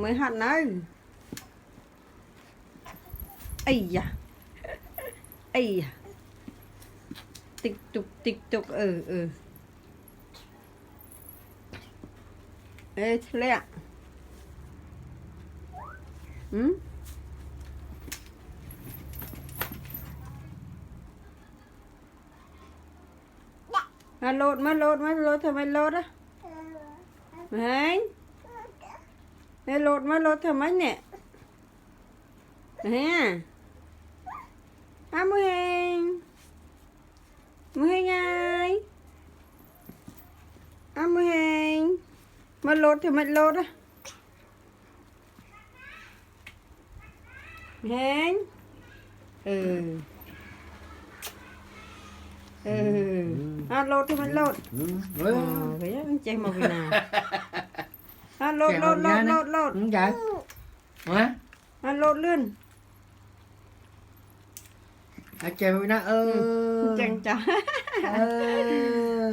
mới hạt nơi ây da ây da tích tục ê thế lẹ mà lột thôi mày lột á mày mày lột thôi mấy nè nè mua hàng ai mua hàng mà lột thì mày lột á hàng lột thì mày lột vậy á chơi mà vì nào lột chạy hả lột luôn chạy vì nó chẳng chả